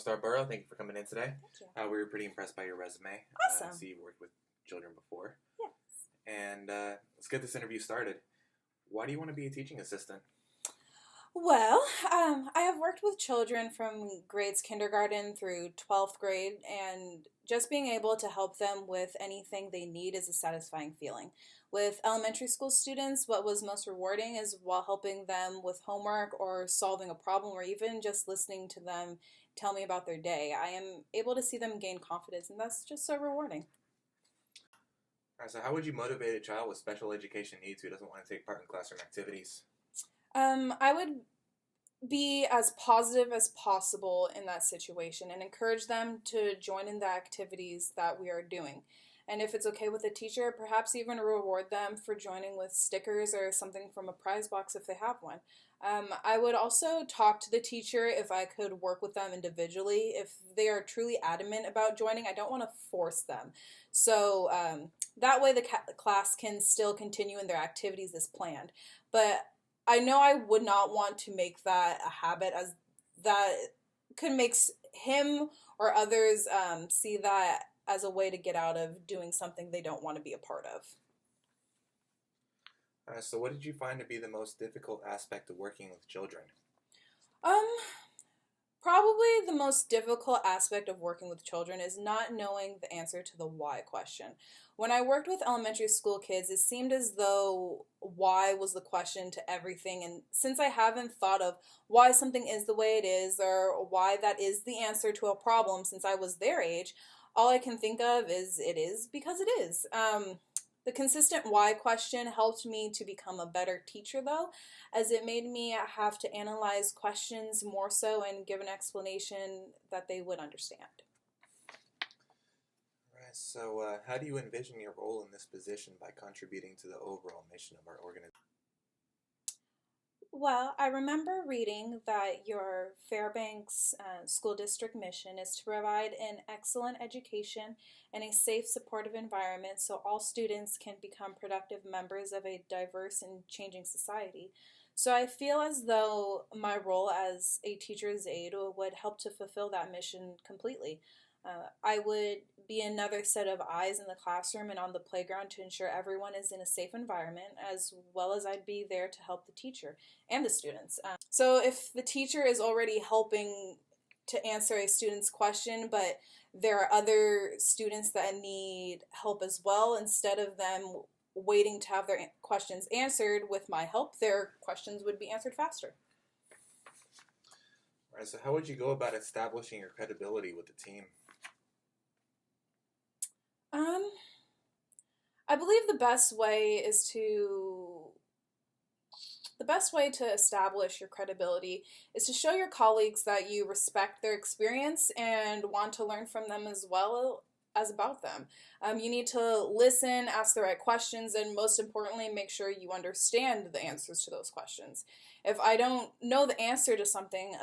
Starborough, thank you for coming in today. Thank you. We were pretty impressed by your resume. Awesome. I see you've worked with children before. Yes. And let's get this interview started. Why do you want to be a teaching assistant? Well, I have worked with children from grades kindergarten through 12th grade, and just being able to help them with anything they need is a satisfying feeling. With elementary school students, what was most rewarding is while helping them with homework or solving a problem or even just listening to them tell me about their day. I am able to see them gain confidence, and that's just so rewarding. All right, so how would you motivate a child with special education needs who doesn't want to take part in classroom activities? I would be as positive as possible in that situation and encourage them to join in the activities that we are doing. And if it's okay with the teacher, perhaps even reward them for joining with stickers or something from a prize box if they have one. I would also talk to the teacher if I could work with them individually. If they are truly adamant about joining, I don't want to force them. So that way the class can still continue in their activities as planned. But I know I would not want to make that a habit, as that could make him or others see that as a way to get out of doing something they don't want to be a part of. So what did you find to be the most difficult aspect of working with children? Um, Probably the most difficult aspect of working with children is not knowing the answer to the why question. When I worked with elementary school kids, it seemed as though why was the question to everything. And since I haven't thought of why something is the way it is or why that is the answer to a problem since I was their age, all I can think of is it is because it is. The consistent why question helped me to become a better teacher, though, as it made me have to analyze questions more so and give an explanation that they would understand. All right, so how do you envision your role in this position by contributing to the overall mission of our organization? Well, I remember reading that your Fairbanks School District mission is to provide an excellent education and a safe, supportive environment so all students can become productive members of a diverse and changing society. So I feel as though my role as a teacher's aide would help to fulfill that mission completely. I would be another set of eyes in the classroom and on the playground to ensure everyone is in a safe environment, as well as I'd be there to help the teacher and the students. So if the teacher is already helping to answer a student's question, but there are other students that need help as well, instead of them waiting to have their questions answered with my help, their questions would be answered faster. All right, so how would you go about establishing your credibility with the team? I believe the best way to establish your credibility is to show your colleagues that you respect their experience and want to learn from them as well as about them. You need to listen, ask the right questions, and most importantly, make sure you understand the answers to those questions. If I don't know the answer to something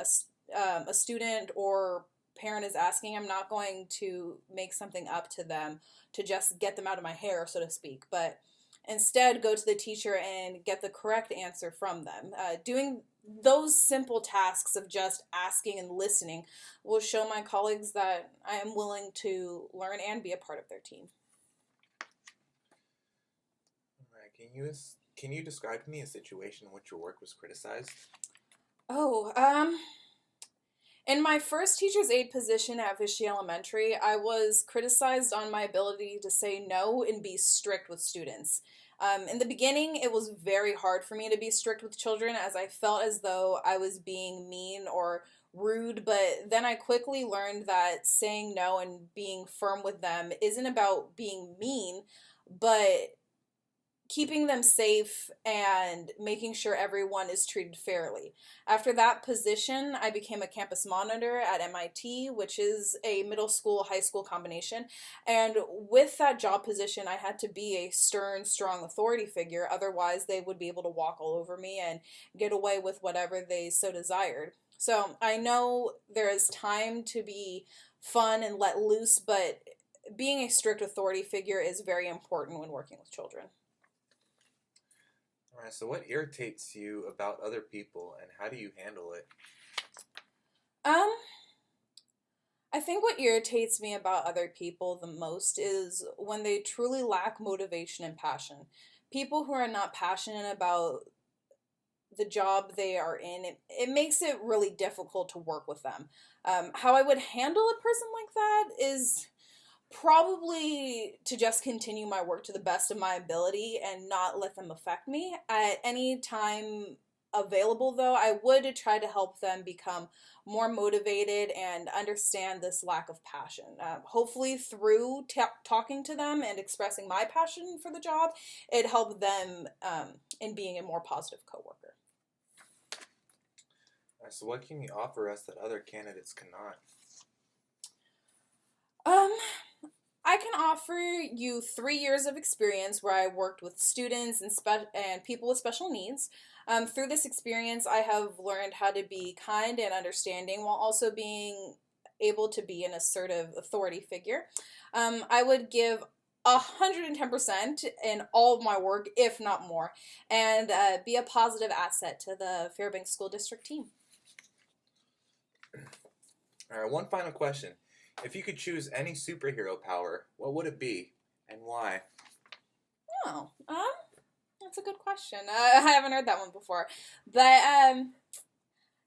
a student or parent is asking, I'm not going to make something up to them to just get them out of my hair, so to speak, but instead go to the teacher and get the correct answer from them. Doing those simple tasks of just asking and listening will show my colleagues that I am willing to learn and be a part of their team. All right, can you describe to me a situation in which your work was criticized? In my first teacher's aide position at Vichy Elementary, I was criticized on my ability to say no and be strict with students. In the beginning, it was very hard for me to be strict with children as I felt as though I was being mean or rude, but then I quickly learned that saying no and being firm with them isn't about being mean, but keeping them safe and making sure everyone is treated fairly. After that position, I became a campus monitor at MIT, which is a middle school, high school combination. And with that job position, I had to be a stern, strong authority figure. Otherwise, they would be able to walk all over me and get away with whatever they so desired. So I know there is time to be fun and let loose, but being a strict authority figure is very important when working with children. All right, so what irritates you about other people and how do you handle it? Um, I think what irritates me about other people the most is when they truly lack motivation and passion. People who are not passionate about the job they are in, it makes it really difficult to work with them. How I would handle a person like that is probably to just continue my work to the best of my ability and not let them affect me. At any time available, though, I would try to help them become more motivated and understand this lack of passion. Hopefully, through talking to them and expressing my passion for the job, it helped them in being a more positive coworker. So what can you offer us that other candidates cannot? Um, I can offer you 3 years of experience where I worked with students and people with special needs. Through this experience, I have learned how to be kind and understanding while also being able to be an assertive authority figure. I would give 110% in all of my work, if not more, and be a positive asset to the Fairbanks School District team. All right, one final question. If you could choose any superhero power, what would it be and why? Oh, that's a good question. I haven't heard that one before. But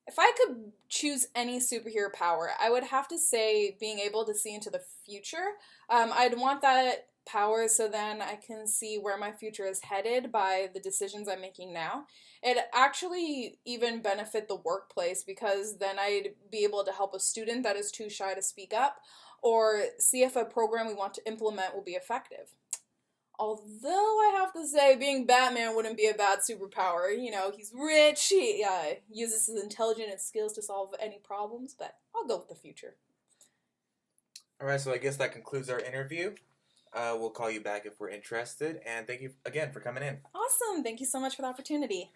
if I could choose any superhero power, I would have to say being able to see into the future. I'd want that power so then I can see where my future is headed by the decisions I'm making now. It actually even benefit the workplace because then I'd be able to help a student that is too shy to speak up or see if a program we want to implement will be effective. Although I have to say, being Batman wouldn't be a bad superpower. You know, he's rich, he uses his intelligence and skills to solve any problems, but I'll go with the future. All right, so I guess that concludes our interview. We'll call you back if we're interested, and thank you again for coming in. Awesome. Thank you so much for the opportunity.